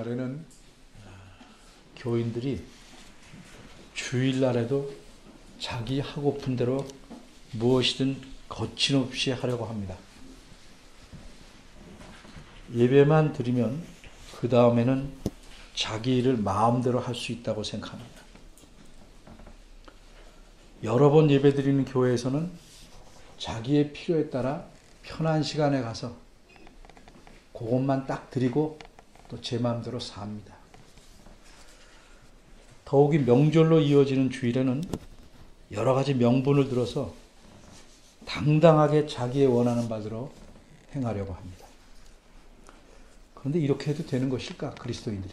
오늘날에는 교인들이 주일날에도 자기 하고픈 대로 무엇이든 거침없이 하려고 합니다. 예배만 드리면 그 다음에는 자기 일을 마음대로 할 수 있다고 생각합니다. 여러 번 예배 드리는 교회에서는 자기의 필요에 따라 편한 시간에 가서 그것만 딱 드리고 또 제 마음대로 삽니다. 더욱이 명절로 이어지는 주일에는 여러 가지 명분을 들어서 당당하게 자기의 원하는 바대로 행하려고 합니다. 그런데 이렇게 해도 되는 것일까? 그리스도인들이.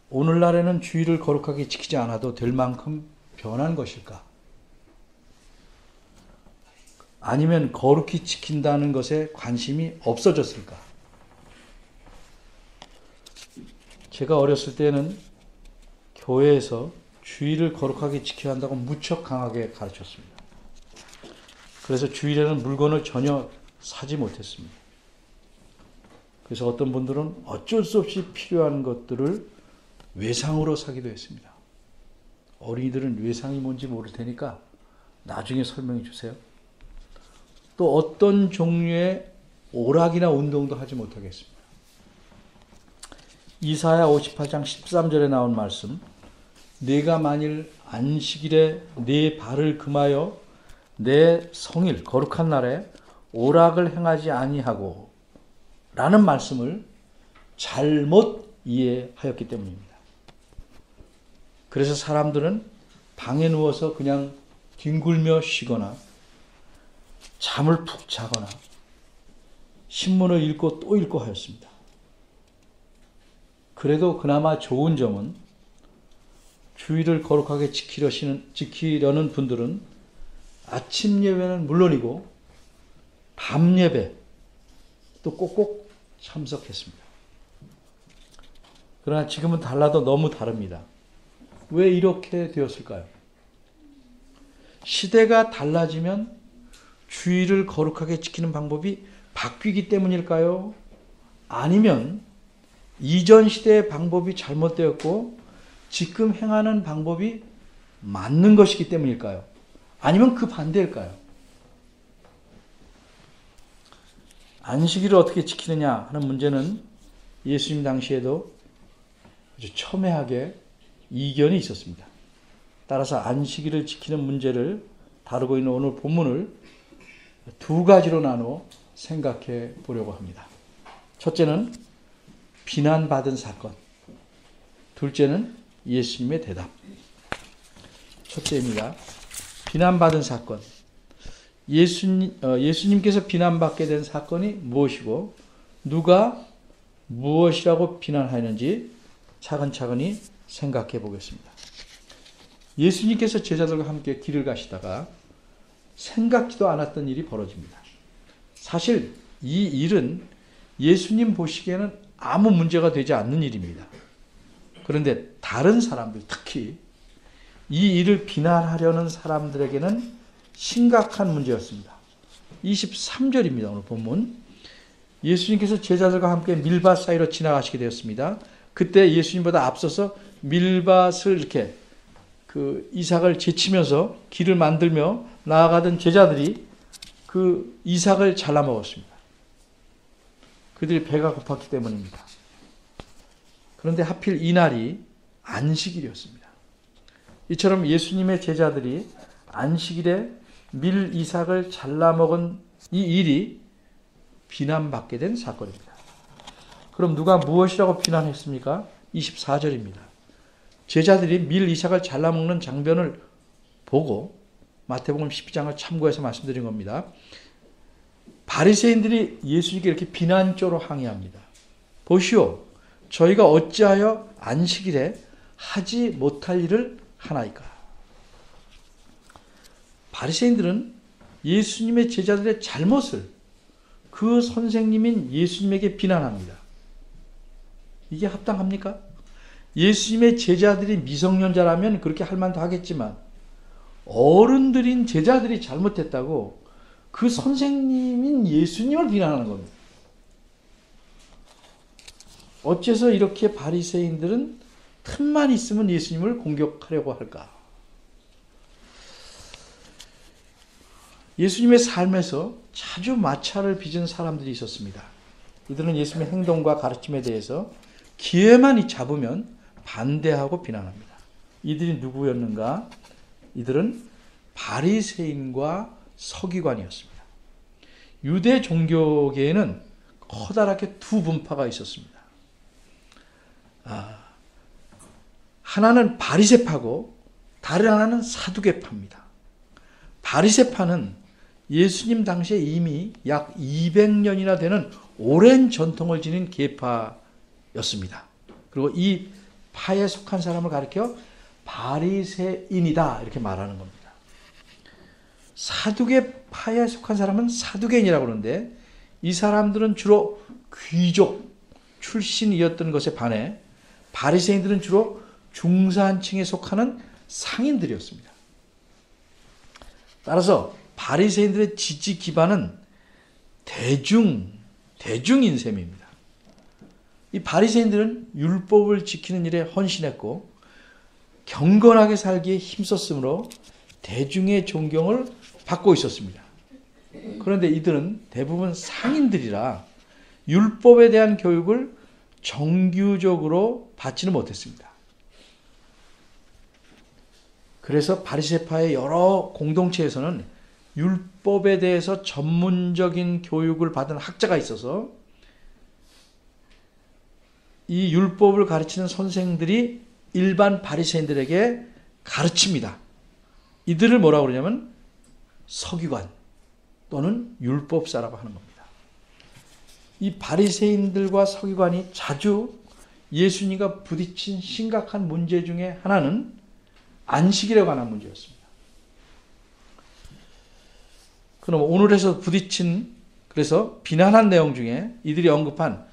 오늘날에는 주일을 거룩하게 지키지 않아도 될 만큼 변한 것일까? 아니면 거룩히 지킨다는 것에 관심이 없어졌을까? 제가 어렸을 때는 교회에서 주일을 거룩하게 지켜야 한다고 무척 강하게 가르쳤습니다. 그래서 주일에는 물건을 전혀 사지 못했습니다. 그래서 어떤 분들은 어쩔 수 없이 필요한 것들을 외상으로 사기도 했습니다. 어린이들은 외상이 뭔지 모를 테니까 나중에 설명해 주세요. 또 어떤 종류의 오락이나 운동도 하지 못하겠습니다. 이사야 58장 13절에 나온 말씀, 내가 만일 안식일에 네 발을 금하여 내 성일 거룩한 날에 오락을 행하지 아니하고 라는 말씀을 잘못 이해하였기 때문입니다. 그래서 사람들은 방에 누워서 그냥 뒹굴며 쉬거나 잠을 푹 자거나 신문을 읽고 또 읽고 하였습니다. 그래도 그나마 좋은 점은 주일을 거룩하게 지키려는 분들은 아침 예배는 물론이고 밤 예배 또 꼭꼭 참석했습니다. 그러나 지금은 달라도 너무 다릅니다. 왜 이렇게 되었을까요? 시대가 달라지면 주일을 거룩하게 지키는 방법이 바뀌기 때문일까요? 아니면 이전 시대의 방법이 잘못되었고 지금 행하는 방법이 맞는 것이기 때문일까요? 아니면 그 반대일까요? 안식일을 어떻게 지키느냐 하는 문제는 예수님 당시에도 아주 첨예하게 이견이 있었습니다. 따라서 안식일을 지키는 문제를 다루고 있는 오늘 본문을 두 가지로 나누어 생각해 보려고 합니다. 첫째는 비난받은 사건, 둘째는 예수님의 대답. 첫째입니다. 비난받은 사건. 예수님께서 비난받게 된 사건이 무엇이고 누가 무엇이라고 비난하는지 차근차근히 생각해 보겠습니다. 예수님께서 제자들과 함께 길을 가시다가 생각지도 않았던 일이 벌어집니다. 사실 이 일은 예수님 보시기에는 아무 문제가 되지 않는 일입니다. 그런데 다른 사람들, 특히 이 일을 비난하려는 사람들에게는 심각한 문제였습니다. 23절입니다. 오늘 본문. 예수님께서 제자들과 함께 밀밭 사이로 지나가시게 되었습니다. 그때 예수님보다 앞서서 밀밭을 이렇게 이삭을 제치면서 길을 만들며 나아가던 제자들이 그 이삭을 잘라 먹었습니다. 그들이 배가 고팠기 때문입니다. 그런데 하필 이날이 안식일이었습니다. 이처럼 예수님의 제자들이 안식일에 밀 이삭을 잘라 먹은 이 일이 비난받게 된 사건입니다. 그럼 누가 무엇이라고 비난했습니까? 24절입니다. 제자들이 밀 이삭을 잘라 먹는 장면을 보고 마태복음 12장을 참고해서 말씀드린 겁니다. 바리새인들이 예수님께 이렇게 비난조로 항의합니다. 보시오, 저희가 어찌하여 안식일에 하지 못할 일을 하나이까? 바리새인들은 예수님의 제자들의 잘못을 그 선생님인 예수님에게 비난합니다. 이게 합당합니까? 예수님의 제자들이 미성년자라면 그렇게 할 만도 하겠지만 어른들인 제자들이 잘못했다고 그 선생님인 예수님을 비난하는 겁니다. 어째서 이렇게 바리새인들은 틈만 있으면 예수님을 공격하려고 할까? 예수님의 삶에서 자주 마찰을 빚은 사람들이 있었습니다. 이들은 예수님의 행동과 가르침에 대해서 기회만 잡으면 반대하고 비난합니다. 이들이 누구였는가? 이들은 바리새인과 서기관이었습니다. 유대 종교계에는 커다랗게 두 분파가 있었습니다. 하나는 바리새파고 다른 하나는 사두개파입니다. 바리새파는 예수님 당시에 이미 약 200년이나 되는 오랜 전통을 지닌 계파였습니다. 그리고 이 파에 속한 사람을 가리켜 바리새인이다 이렇게 말하는 겁니다. 사두개파에 속한 사람은 사두개인이라고 그러는데 이 사람들은 주로 귀족 출신이었던 것에 반해 바리새인들은 주로 중산층에 속하는 상인들이었습니다. 따라서 바리새인들의 지지 기반은 대중인 셈입니다. 이 바리새인들은 율법을 지키는 일에 헌신했고 경건하게 살기에 힘썼으므로 대중의 존경을 받고 있었습니다. 그런데 이들은 대부분 상인들이라 율법에 대한 교육을 정규적으로 받지는 못했습니다. 그래서 바리새파의 여러 공동체에서는 율법에 대해서 전문적인 교육을 받은 학자가 있어서 이 율법을 가르치는 선생들이 일반 바리새인들에게 가르칩니다. 이들을 뭐라고 그러냐면 서기관 또는 율법사라고 하는 겁니다. 이 바리새인들과 서기관이 자주 예수님과 부딪힌 심각한 문제 중에 하나는 안식일에 관한 문제였습니다. 그럼 오늘에서 부딪힌 그래서 비난한 내용 중에 이들이 언급한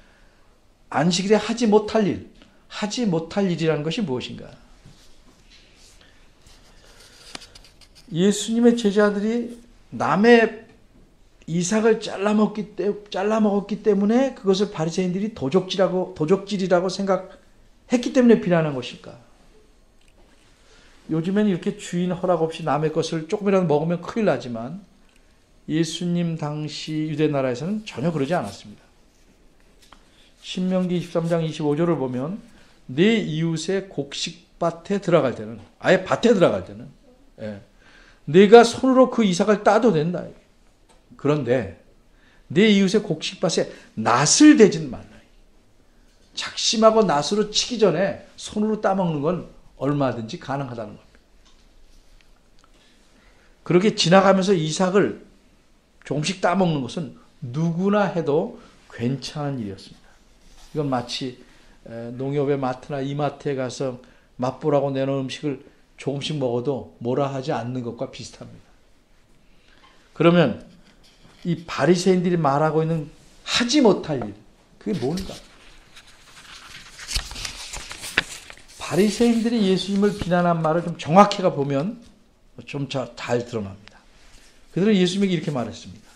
안식일에 하지 못할 일이라는 것이 무엇인가? 예수님의 제자들이 남의 이삭을 잘라먹었기 때문에 그것을 바리새인들이 도적질이라고 생각했기 때문에 비난한 것일까? 요즘에는 이렇게 주인 허락 없이 남의 것을 조금이라도 먹으면 큰일 나지만 예수님 당시 유대 나라에서는 전혀 그러지 않았습니다. 신명기 23장 25절을 보면 내 이웃의 곡식밭에 들어갈 때는 아예 밭에 들어갈 때는 내가 손으로 그 이삭을 따도 된다. 그런데 내 이웃의 곡식밭에 낫을 대진 말라. 작심하고 낫으로 치기 전에 손으로 따먹는 건 얼마든지 가능하다는 겁니다. 그렇게 지나가면서 이삭을 조금씩 따먹는 것은 누구나 해도 괜찮은 일이었습니다. 이건 마치 농협의 마트나 이마트에 가서 맛보라고 내놓은 음식을 조금씩 먹어도 뭐라 하지 않는 것과 비슷합니다. 그러면 이 바리새인들이 말하고 있는 하지 못할 일, 그게 뭔가? 바리새인들이 예수님을 비난한 말을 좀 정확히 보면 좀 잘 드러납니다. 그들은 예수님에게 이렇게 말했습니다.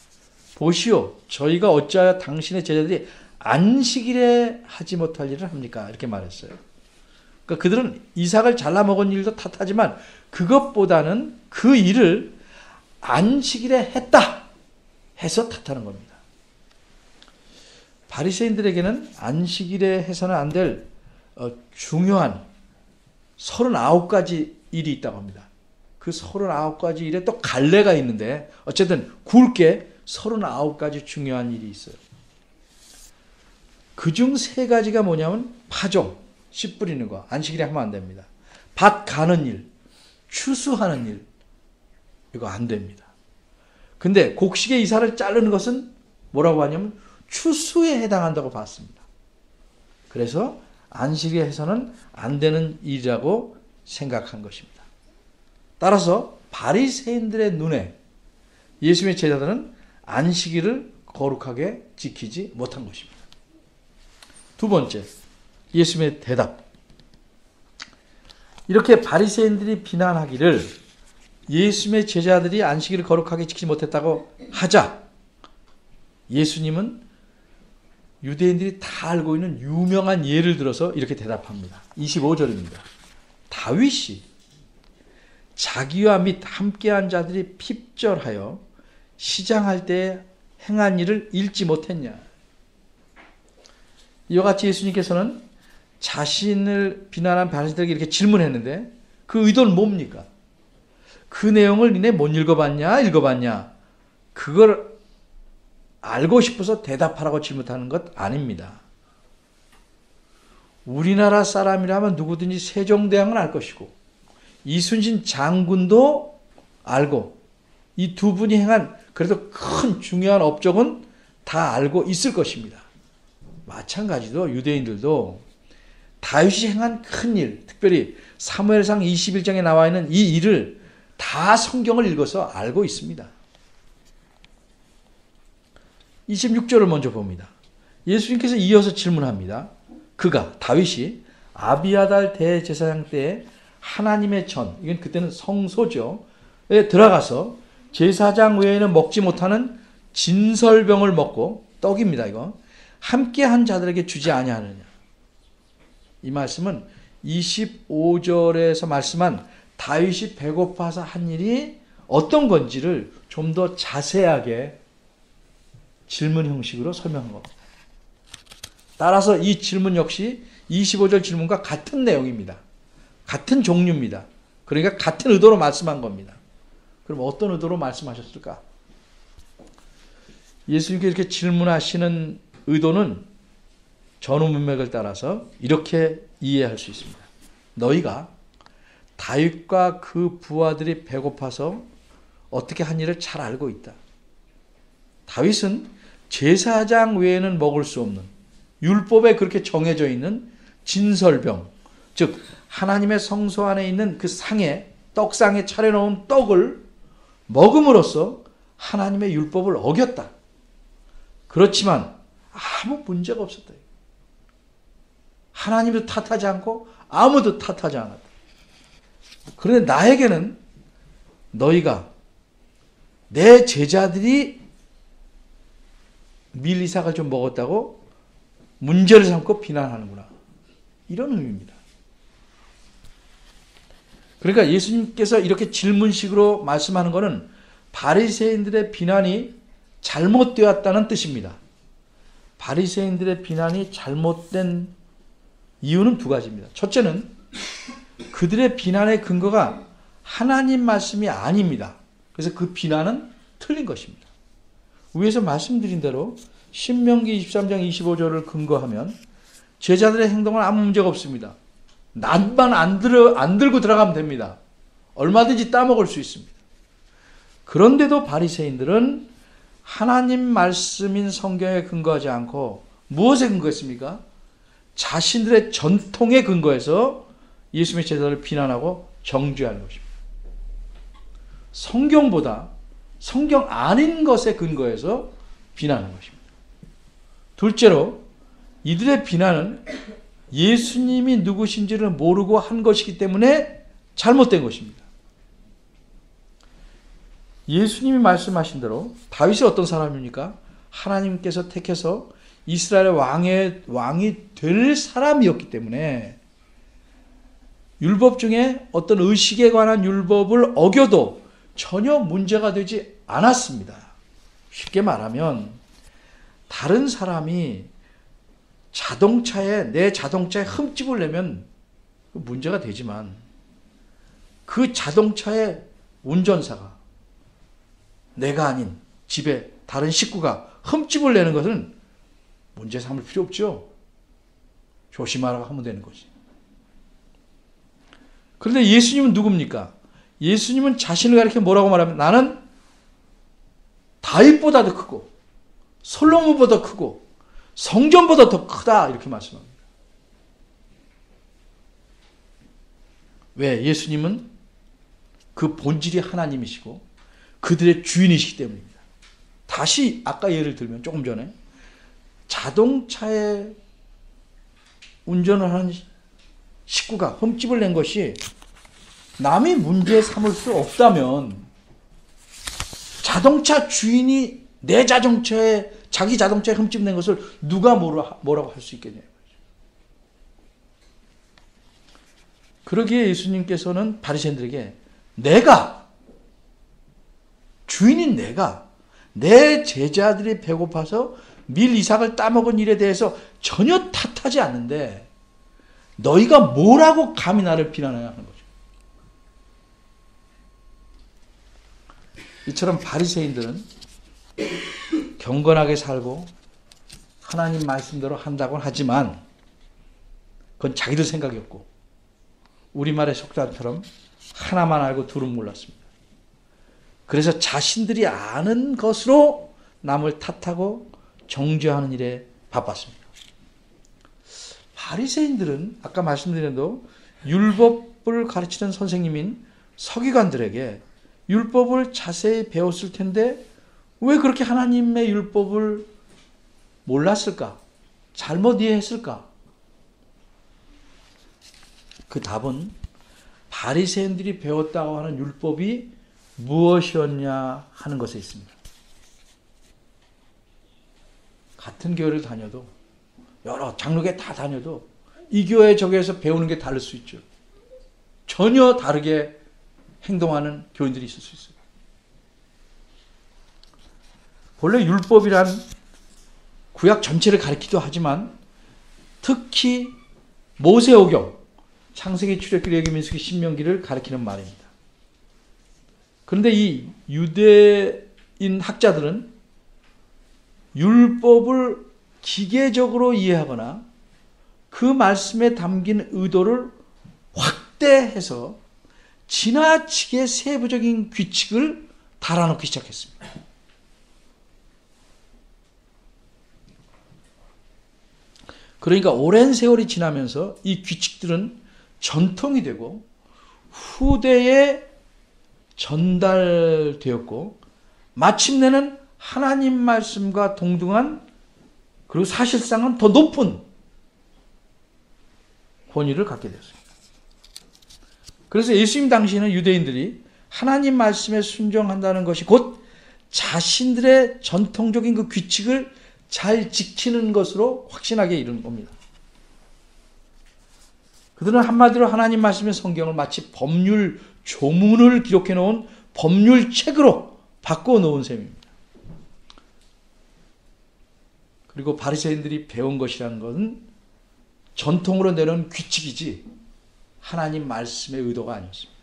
보시오, 저희가 어찌하여 당신의 제자들이 안식일에 하지 못할 일을 합니까? 이렇게 말했어요. 그러니까 그들은 이삭을 잘라 먹은 일도 탓하지만 그것보다는 그 일을 안식일에 했다 해서 탓하는 겁니다. 바리새인들에게는 안식일에 해서는 안 될 중요한 39가지 일이 있다고 합니다. 그 39가지 일에 또 갈래가 있는데 어쨌든 굵게 39가지 중요한 일이 있어요. 그중 3가지가 뭐냐면 파종, 씨 뿌리는 거, 안식일에 하면 안 됩니다. 밭 가는 일, 추수하는 일, 이거 안 됩니다. 근데 곡식의 이삭을 자르는 것은 뭐라고 하냐면 추수에 해당한다고 봤습니다. 그래서 안식일에 해서는 안 되는 일이라고 생각한 것입니다. 따라서 바리새인들의 눈에 예수님의 제자들은 안식일을 거룩하게 지키지 못한 것입니다. 두 번째, 예수님의 대답. 이렇게 바리새인들이 비난하기를 예수님의 제자들이 안식일을 거룩하게 지키지 못했다고 하자 예수님은 유대인들이 다 알고 있는 유명한 예를 들어서 이렇게 대답합니다. 25절입니다. 다윗이 자기와 및 함께한 자들이 핍절하여 시장할 때 행한 일을 읽지 못했냐. 이와 같이 예수님께서는 자신을 비난한 바리새인들에게 이렇게 질문했는데 그 의도는 뭡니까? 그 내용을 니네 못 읽어봤냐? 읽어봤냐? 그걸 알고 싶어서 대답하라고 질문하는 것 아닙니다. 우리나라 사람이라면 누구든지 세종대왕은 알 것이고 이순신 장군도 알고 이 두 분이 행한 그래도 큰 중요한 업적은 다 알고 있을 것입니다. 마찬가지로 유대인들도 다윗이 행한 큰 일, 특별히 사무엘상 21장에 나와 있는 이 일을 다 성경을 읽어서 알고 있습니다. 26절을 먼저 봅니다. 예수님께서 이어서 질문합니다. 그가 다윗이 아비아달 대제사장 때에 하나님의 전, 이건 그때는 성소죠, 에 들어가서 제사장 외에는 먹지 못하는 진설병을 먹고, 떡입니다 이거, 함께한 자들에게 주지 아니하느냐. 이 말씀은 25절에서 말씀한 다윗이 배고파서 한 일이 어떤 건지를 좀 더 자세하게 질문 형식으로 설명한 겁니다. 따라서 이 질문 역시 25절 질문과 같은 내용입니다. 같은 종류입니다. 그러니까 같은 의도로 말씀한 겁니다. 그럼 어떤 의도로 말씀하셨을까? 예수님께 이렇게 질문하시는 의도는 전후 문맥을 따라서 이렇게 이해할 수 있습니다. 너희가 다윗과 그 부하들이 배고파서 어떻게 한 일을 잘 알고 있다. 다윗은 제사장 외에는 먹을 수 없는, 율법에 그렇게 정해져 있는 진설병, 즉 하나님의 성소 안에 있는 그 상에, 떡상에 차려놓은 떡을 먹음으로써 하나님의 율법을 어겼다. 그렇지만 아무 문제가 없었다. 하나님도 탓하지 않고 아무도 탓하지 않았다. 그런데 나에게는 너희가 내 제자들이 밀이삭을 좀 먹었다고 문제를 삼고 비난하는구나. 이런 의미입니다. 그러니까 예수님께서 이렇게 질문식으로 말씀하는 것은 바리새인들의 비난이 잘못되었다는 뜻입니다. 바리새인들의 비난이 잘못된 이유는 두 가지입니다. 첫째는 그들의 비난의 근거가 하나님 말씀이 아닙니다. 그래서 그 비난은 틀린 것입니다. 위에서 말씀드린 대로 신명기 23장 25절을 근거하면 제자들의 행동은 아무 문제가 없습니다. 낫만 안 들고 들어가면 됩니다. 얼마든지 따먹을 수 있습니다. 그런데도 바리새인들은 하나님 말씀인 성경에 근거하지 않고 무엇에 근거했습니까? 자신들의 전통에 근거해서 예수님의 제자들을 비난하고 정죄하는 것입니다. 성경보다 성경 아닌 것에 근거해서 비난하는 것입니다. 둘째로 이들의 비난은 예수님이 누구신지를 모르고 한 것이기 때문에 잘못된 것입니다. 예수님이 말씀하신 대로 다윗이 어떤 사람입니까? 하나님께서 택해서 이스라엘의 왕이 될 사람이었기 때문에 율법 중에 어떤 의식에 관한 율법을 어겨도 전혀 문제가 되지 않았습니다. 쉽게 말하면 다른 사람이 내 자동차에 흠집을 내면 문제가 되지만 그 자동차의 운전사가 내가 아닌 집에 다른 식구가 흠집을 내는 것은 문제 삼을 필요 없죠. 조심하라고 하면 되는 거지. 그런데 예수님은 누굽니까? 예수님은 자신을 가리켜 뭐라고 말하면 나는 다윗보다 더 크고 솔로몬보다 크고 성전보다 더 크다 이렇게 말씀합니다. 왜? 예수님은 그 본질이 하나님이시고 그들의 주인이시기 때문입니다. 다시 아까 예를 들면 조금 전에 자동차에 운전을 하는 식구가 흠집을 낸 것이 남이 문제 삼을 수 없다면 자동차 주인이 내 자동차에 자기 자동차에 흠집 낸 것을 누가 뭐라고 할 수 있겠냐고. 그러기에 예수님께서는 바리새인들에게 주인인 내가 내 제자들이 배고파서 밀 이삭을 따먹은 일에 대해서 전혀 탓하지 않는데 너희가 뭐라고 감히 나를 비난해야 하는 거죠. 이처럼 바리새인들은 경건하게 살고 하나님 말씀대로 한다고는 하지만 그건 자기들 생각이었고 우리말의 속담처럼 하나만 알고 둘은 몰랐습니다. 그래서 자신들이 아는 것으로 남을 탓하고 정죄하는 일에 바빴습니다. 바리새인들은 아까 말씀드린 대로 율법을 가르치는 선생님인 서기관들에게 율법을 자세히 배웠을 텐데 왜 그렇게 하나님의 율법을 몰랐을까? 잘못 이해했을까? 그 답은 바리새인들이 배웠다고 하는 율법이 무엇이었냐 하는 것에 있습니다. 같은 교회를 다녀도 여러 장로교회 다 다녀도 이 교회 저 교회에서 배우는 게 다를 수 있죠. 전혀 다르게 행동하는 교인들이 있을 수 있어요. 본래 율법이란 구약 전체를 가리키기도 하지만 특히 모세오경, 창세기, 출애굽기, 레위기, 민수기, 신명기를 가리키는 말입니다. 그런데 이 유대인 학자들은 율법을 기계적으로 이해하거나 그 말씀에 담긴 의도를 확대해서 지나치게 세부적인 규칙을 달아놓기 시작했습니다. 그러니까 오랜 세월이 지나면서 이 규칙들은 전통이 되고 후대에 전달되었고 마침내는 하나님 말씀과 동등한 그리고 사실상은 더 높은 권위를 갖게 되었습니다. 그래서 예수님 당시에는 유대인들이 하나님 말씀에 순종한다는 것이 곧 자신들의 전통적인 그 규칙을 잘 지키는 것으로 확신하게 이르는 겁니다. 그들은 한마디로 하나님 말씀의 성경을 마치 법률 조문을 기록해 놓은 법률 책으로 바꿔 놓은 셈입니다. 그리고 바리새인들이 배운 것이라는 것은 전통으로 내놓은 규칙이지 하나님 말씀의 의도가 아니었습니다.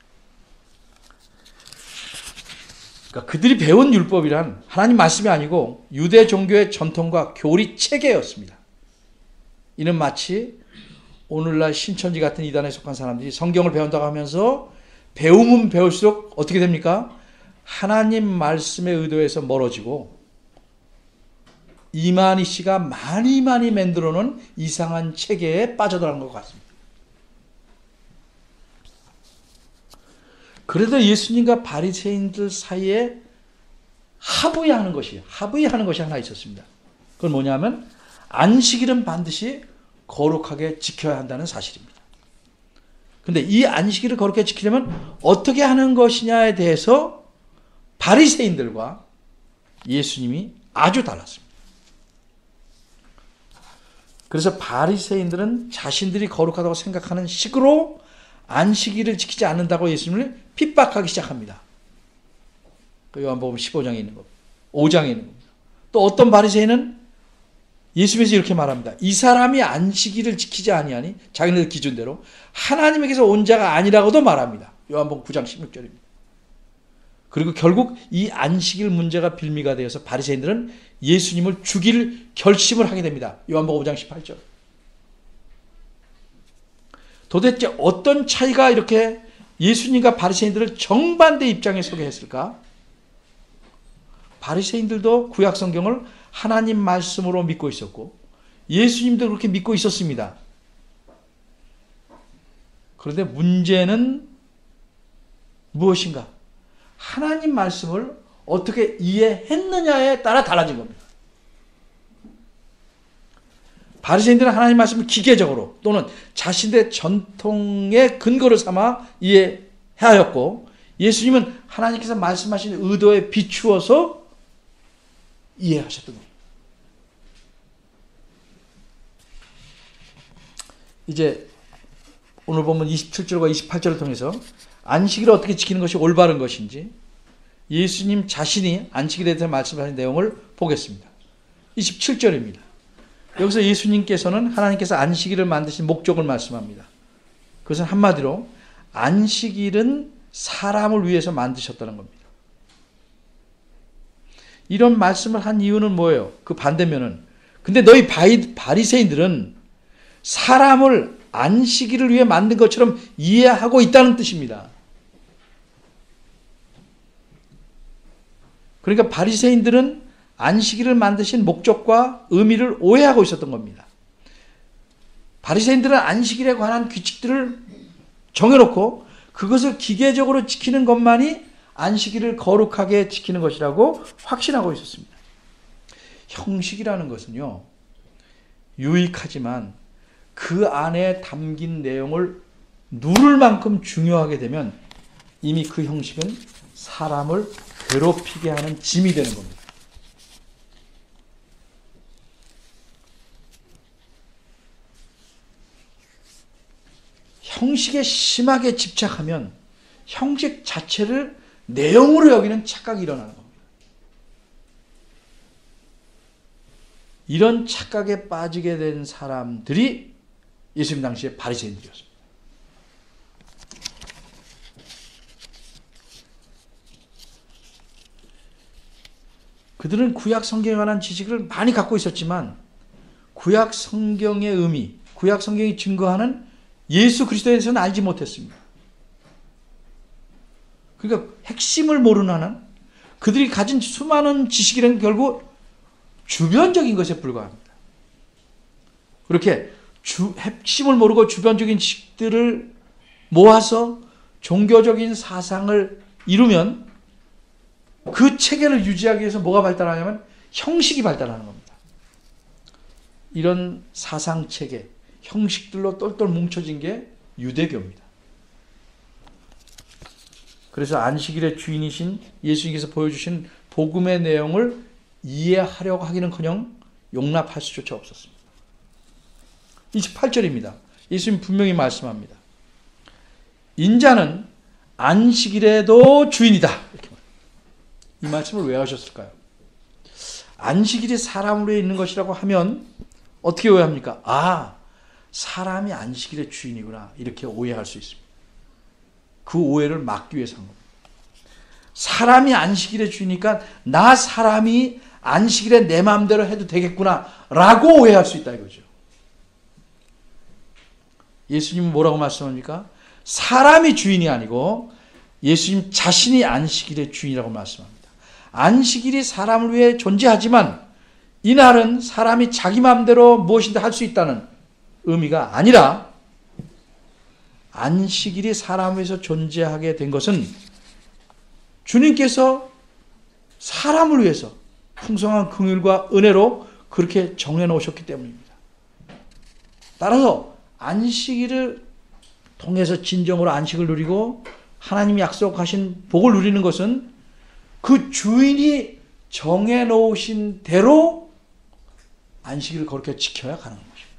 그러니까 그들이 배운 율법이란 하나님 말씀이 아니고 유대 종교의 전통과 교리 체계였습니다. 이는 마치 오늘날 신천지 같은 이단에 속한 사람들이 성경을 배운다고 하면서 배우면 배울수록 어떻게 됩니까? 하나님 말씀의 의도에서 멀어지고 이만희 씨가 많이 만들어 놓은 이상한 체계에 빠져들어간 것 같습니다. 그래도 예수님과 바리새인들 사이에 합의하는 것이 하나 있었습니다. 그건 뭐냐면 안식일은 반드시 거룩하게 지켜야 한다는 사실입니다. 근데 이 안식일을 거룩하게 지키려면 어떻게 하는 것이냐에 대해서 바리새인들과 예수님이 아주 달랐습니다. 그래서 바리새인들은 자신들이 거룩하다고 생각하는 식으로 안식일을 지키지 않는다고 예수님을 핍박하기 시작합니다. 요한복음 15장에 있는 것, 5장에 있는 겁니다. 또 어떤 바리새인은 예수님께서 이렇게 말합니다. 이 사람이 안식일을 지키지 아니하니 자기네들 기준대로 하나님에게서 온 자가 아니라고도 말합니다. 요한복음 9장 16절입니다. 그리고 결국 이 안식일 문제가 빌미가 되어서 바리새인들은 예수님을 죽일 결심을 하게 됩니다. 요한복음 5장 18절. 도대체 어떤 차이가 이렇게 예수님과 바리새인들을 정반대 입장에 서게 했을까? 바리새인들도 구약 성경을 하나님 말씀으로 믿고 있었고 예수님도 그렇게 믿고 있었습니다. 그런데 문제는 무엇인가? 하나님 말씀을 어떻게 이해했느냐에 따라 달라진 겁니다. 바리새인들은 하나님 말씀을 기계적으로 또는 자신의 전통의 근거를 삼아 이해하였고 예수님은 하나님께서 말씀하신 의도에 비추어서 이해하셨던 겁니다. 이제 오늘 보면 27절과 28절을 통해서 안식일을 어떻게 지키는 것이 올바른 것인지 예수님 자신이 안식일에 대해서 말씀하신 내용을 보겠습니다. 27절입니다. 여기서 예수님께서는 하나님께서 안식일을 만드신 목적을 말씀합니다. 그것은 한마디로 안식일은 사람을 위해서 만드셨다는 겁니다. 이런 말씀을 한 이유는 뭐예요? 그 반대면은 근데 너희 바리새인들은 사람을 안식일을 위해 만든 것처럼 이해하고 있다는 뜻입니다. 그러니까 바리새인들은 안식일을 만드신 목적과 의미를 오해하고 있었던 겁니다. 바리새인들은 안식일에 관한 규칙들을 정해놓고 그것을 기계적으로 지키는 것만이 안식일을 거룩하게 지키는 것이라고 확신하고 있었습니다. 형식이라는 것은요, 유익하지만 그 안에 담긴 내용을 누를 만큼 중요하게 되면 이미 그 형식은 사람을 괴롭히게 하는 짐이 되는 겁니다. 형식에 심하게 집착하면 형식 자체를 내용으로 여기는 착각이 일어나는 겁니다. 이런 착각에 빠지게 된 사람들이 예수님 당시에 바리새인들이었습니다. 그들은 구약 성경에 관한 지식을 많이 갖고 있었지만 구약 성경의 의미, 구약 성경이 증거하는 예수 그리스도에 대해서는 알지 못했습니다. 그러니까 핵심을 모르는 한 그들이 가진 수많은 지식이란 결국 주변적인 것에 불과합니다. 그렇게 핵심을 모르고 주변적인 지식들을 모아서 종교적인 사상을 이루면 그 체계를 유지하기 위해서 뭐가 발달하냐면 형식이 발달하는 겁니다. 이런 사상 체계, 형식들로 똘똘 뭉쳐진 게 유대교입니다. 그래서 안식일의 주인이신 예수님께서 보여주신 복음의 내용을 이해하려고 하기는커녕 용납할 수조차 없었습니다. 28절입니다. 예수님 분명히 말씀합니다. 인자는 안식일에도 주인이다. 이렇게 말합니다. 이 말씀을 왜 하셨을까요? 안식일이 사람을 위해 있는 것이라고 하면 어떻게 오해합니까? 아, 사람이 안식일의 주인이구나. 이렇게 오해할 수 있습니다. 그 오해를 막기 위해서 한 겁니다. 사람이 안식일의 주인이니까 나 사람이 안식일에 내 마음대로 해도 되겠구나 라고 오해할 수 있다 이거죠. 예수님은 뭐라고 말씀합니까? 사람이 주인이 아니고 예수님 자신이 안식일의 주인이라고 말씀합니다. 안식일이 사람을 위해 존재하지만 이날은 사람이 자기 마음대로 무엇인가 할 수 있다는 의미가 아니라 안식일이 사람을 위해서 존재하게 된 것은 주님께서 사람을 위해서 풍성한 긍휼과 은혜로 그렇게 정해놓으셨기 때문입니다. 따라서 안식일을 통해서 진정으로 안식을 누리고 하나님이 약속하신 복을 누리는 것은 그 주인이 정해놓으신 대로 안식일을 그렇게 지켜야 가능한 것입니다.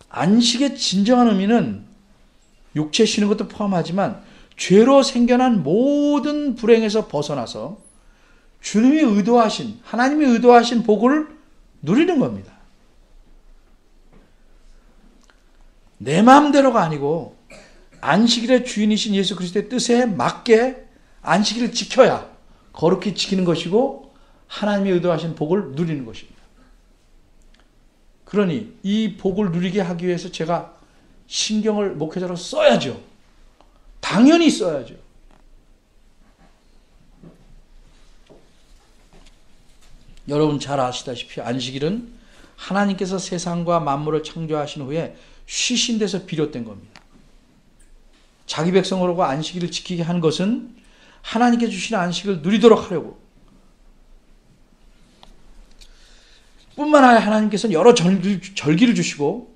안식의 진정한 의미는 육체 쉬는 것도 포함하지만 죄로 생겨난 모든 불행에서 벗어나서 주님이 의도하신, 하나님이 의도하신 복을 누리는 겁니다. 내 마음대로가 아니고 안식일의 주인이신 예수 그리스도의 뜻에 맞게 안식일을 지켜야 거룩히 지키는 것이고 하나님이 의도하신 복을 누리는 것입니다. 그러니 이 복을 누리게 하기 위해서 제가 신경을 목회자로 써야죠. 당연히 써야죠. 여러분 잘 아시다시피 안식일은 하나님께서 세상과 만물을 창조하신 후에 쉬신 데서 비롯된 겁니다. 자기 백성으로가 안식일을 지키게 한 것은 하나님께 주신 안식을 누리도록 하려고 뿐만 아니라 하나님께서는 여러 절기를 주시고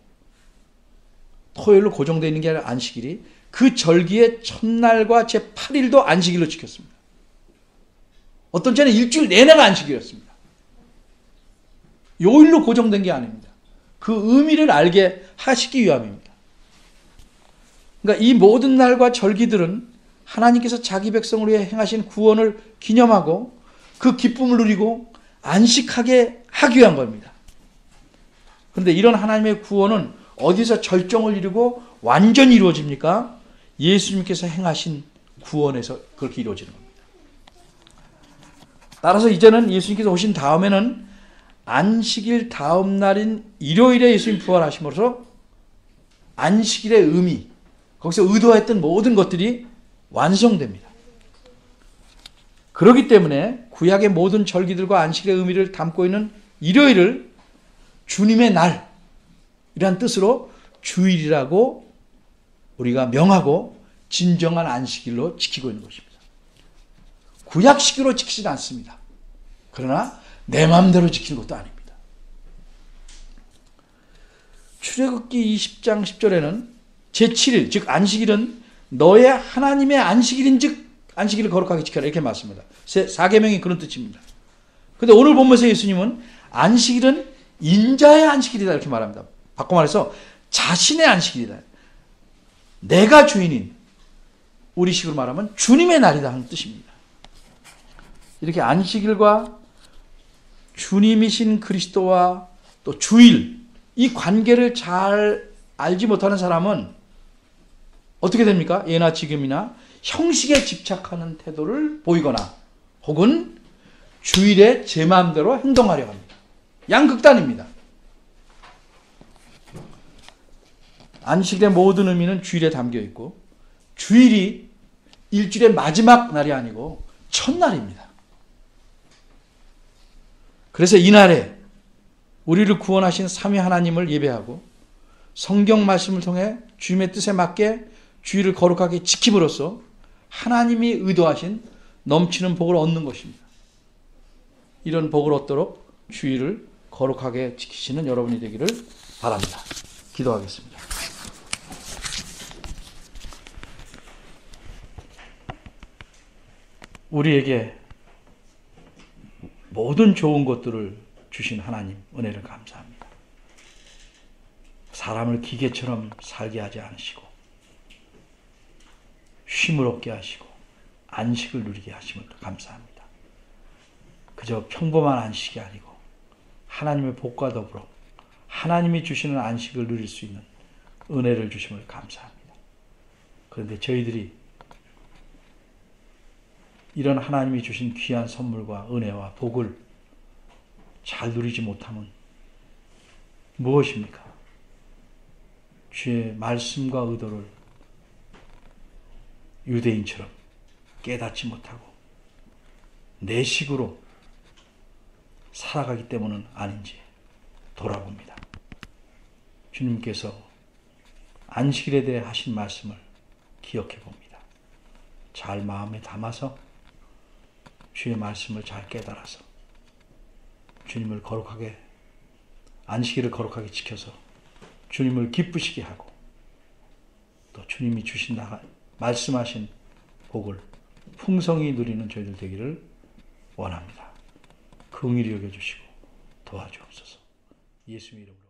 토요일로 고정되어 있는 게 아니라 안식일이 그 절기의 첫날과 제8일도 안식일로 지켰습니다. 어떤 때는 일주일 내내가 안식일이었습니다. 요일로 고정된 게 아닙니다. 그 의미를 알게 하시기 위함입니다. 그러니까 이 모든 날과 절기들은 하나님께서 자기 백성을 위해 행하신 구원을 기념하고 그 기쁨을 누리고 안식하게 하기 위한 겁니다. 그런데 이런 하나님의 구원은 어디서 절정을 이루고 완전히 이루어집니까? 예수님께서 행하신 구원에서 그렇게 이루어지는 겁니다. 따라서 이제는 예수님께서 오신 다음에는 안식일 다음 날인 일요일에 예수님 부활하심으로써 안식일의 의미, 거기서 의도했던 모든 것들이 완성됩니다. 그렇기 때문에 구약의 모든 절기들과 안식일의 의미를 담고 있는 일요일을 주님의 날이란 뜻으로 주일이라고 우리가 명하고 진정한 안식일로 지키고 있는 것입니다. 구약식으로 지키지는 않습니다. 그러나 내 마음대로 지키는 것도 아닙니다. 출애굽기 20장 10절에는 제7일 즉 안식일은 너의 하나님의 안식일인즉 안식일을 거룩하게 지켜라 이렇게 말씀합니다. 4계명이 그런 뜻입니다. 그런데 오늘 본문에서 예수님은 안식일은 인자의 안식일이다 이렇게 말합니다. 바꿔 말해서 자신의 안식일이다. 내가 주인인 우리식으로 말하면 주님의 날이다 하는 뜻입니다. 이렇게 안식일과 주님이신 그리스도와 또 주일 이 관계를 잘 알지 못하는 사람은 어떻게 됩니까? 예나 지금이나 형식에 집착하는 태도를 보이거나 혹은 주일에 제 마음대로 행동하려 합니다. 양극단입니다. 안식일의 모든 의미는 주일에 담겨 있고 주일이 일주일의 마지막 날이 아니고 첫날입니다. 그래서 이날에 우리를 구원하신 삼위 하나님을 예배하고 성경 말씀을 통해 주님의 뜻에 맞게 주일을 거룩하게 지킴으로써 하나님이 의도하신 넘치는 복을 얻는 것입니다. 이런 복을 얻도록 주일을 거룩하게 지키시는 여러분이 되기를 바랍니다. 기도하겠습니다. 우리에게 모든 좋은 것들을 주신 하나님 은혜를 감사합니다. 사람을 기계처럼 살게 하지 않으시고 쉼을 얻게 하시고 안식을 누리게 하심을 감사합니다. 그저 평범한 안식이 아니고 하나님의 복과 더불어 하나님이 주시는 안식을 누릴 수 있는 은혜를 주심을 감사합니다. 그런데 저희들이 이런 하나님이 주신 귀한 선물과 은혜와 복을 잘 누리지 못하면 무엇입니까? 주의 말씀과 의도를 유대인처럼 깨닫지 못하고 내 식으로 살아가기 때문은 아닌지 돌아봅니다. 주님께서 안식일에 대해 하신 말씀을 기억해 봅니다. 잘 마음에 담아서 주의 말씀을 잘 깨달아서 주님을 거룩하게 안식일을 거룩하게 지켜서 주님을 기쁘시게 하고 또 주님이 주신다 말씀하신 복을 풍성히 누리는 저희들 되기를 원합니다. 긍휼히 여겨주시고 도와주옵소서. 예수의 이름으로.